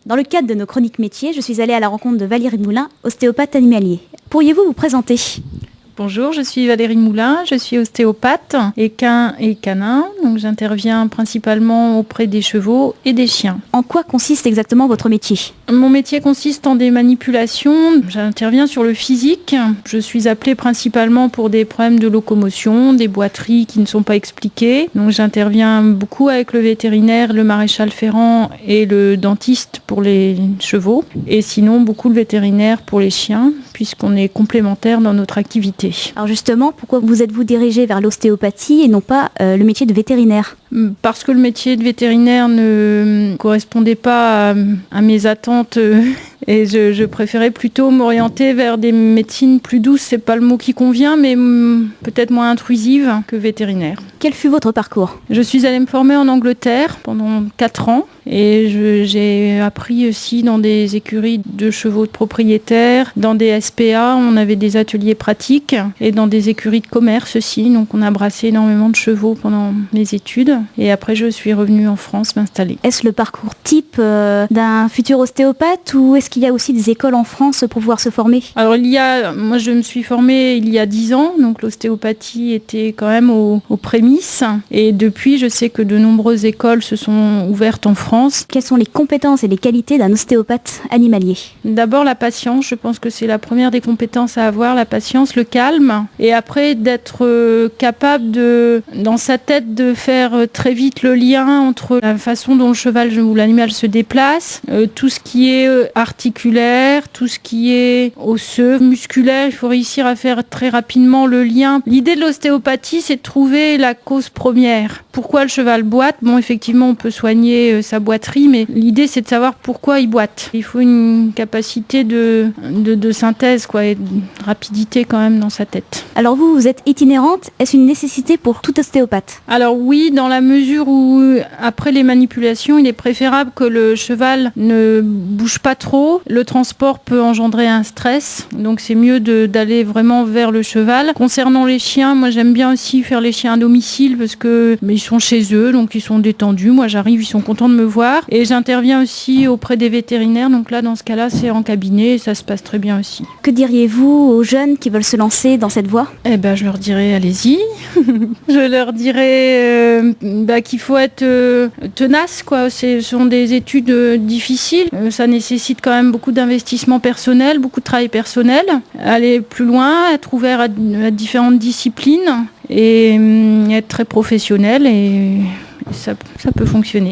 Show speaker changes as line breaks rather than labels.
Dans le cadre de nos chroniques métiers, je suis allée à la rencontre de Valérie Moulin, ostéopathe animalier. Pourriez-vous vous présenter ?
Bonjour, je suis Valérie Moulin, je suis ostéopathe équin et canin, donc j'interviens principalement auprès des chevaux et des chiens.
En quoi consiste exactement votre métier ?
Mon métier consiste en des manipulations, j'interviens sur le physique, je suis appelée principalement pour des problèmes de locomotion, des boiteries qui ne sont pas expliquées, donc j'interviens beaucoup avec le vétérinaire, le maréchal ferrant et le dentiste pour les chevaux, et sinon beaucoup le vétérinaire pour les chiens, puisqu'on est complémentaires dans notre activité.
Alors justement, pourquoi vous êtes-vous dirigé vers l'ostéopathie et non pas le métier de vétérinaire ?
Parce que le métier de vétérinaire ne correspondait pas à mes attentes et je préférais plutôt m'orienter vers des médecines plus douces, c'est pas le mot qui convient, mais peut-être moins intrusives que vétérinaire.
Quel fut votre parcours ?
Je suis allée me former en Angleterre pendant 4 ans. Et j'ai appris aussi dans des écuries de chevaux de propriétaires, dans des SPA, on avait des ateliers pratiques et dans des écuries de commerce aussi. Donc on a brassé énormément de chevaux pendant mes études. Et après je suis revenue en France m'installer.
Est-ce le parcours type d'un futur ostéopathe ou est-ce qu'il y a aussi des écoles en France pour pouvoir se former ?
Alors moi je me suis formée il y a 10 ans, donc l'ostéopathie était quand même aux prémices. Et depuis je sais que de nombreuses écoles se sont ouvertes en France.
Quelles sont les compétences et les qualités d'un ostéopathe animalier ?
D'abord la patience, je pense que c'est la première des compétences à avoir, la patience, le calme. Et après d'être capable dans sa tête de faire très vite le lien entre la façon dont le cheval ou l'animal se déplace, tout ce qui est articulaire, tout ce qui est osseux, musculaire, il faut réussir à faire très rapidement le lien. L'idée de l'ostéopathie, c'est de trouver la cause première. Pourquoi le cheval boite ? Bon, effectivement, on peut soigner sa boiterie, mais l'idée, c'est de savoir pourquoi il boite. Il faut une capacité de synthèse, et de rapidité quand même dans sa tête.
Alors vous êtes itinérante, est-ce une nécessité pour tout ostéopathe ?
Alors oui, dans la mesure où, après les manipulations, il est préférable que le cheval ne bouge pas trop. Le transport peut engendrer un stress, donc c'est mieux d'aller vraiment vers le cheval. Concernant les chiens, moi j'aime bien aussi faire les chiens à domicile parce que ils sont chez eux, donc ils sont détendus. Moi j'arrive, ils sont contents de me voir. Et j'interviens aussi auprès des vétérinaires, donc là dans ce cas-là c'est en cabinet et ça se passe très bien aussi.
Que diriez-vous aux jeunes qui veulent se lancer dans cette voie ?
Je leur dirais allez-y. Je leur dirais qu'il faut être tenace, Ce sont des études difficiles. Ça nécessite quand même beaucoup d'investissement personnel, beaucoup de travail personnel. Aller plus loin, être ouvert à différentes disciplines et être très professionnel et ça peut fonctionner.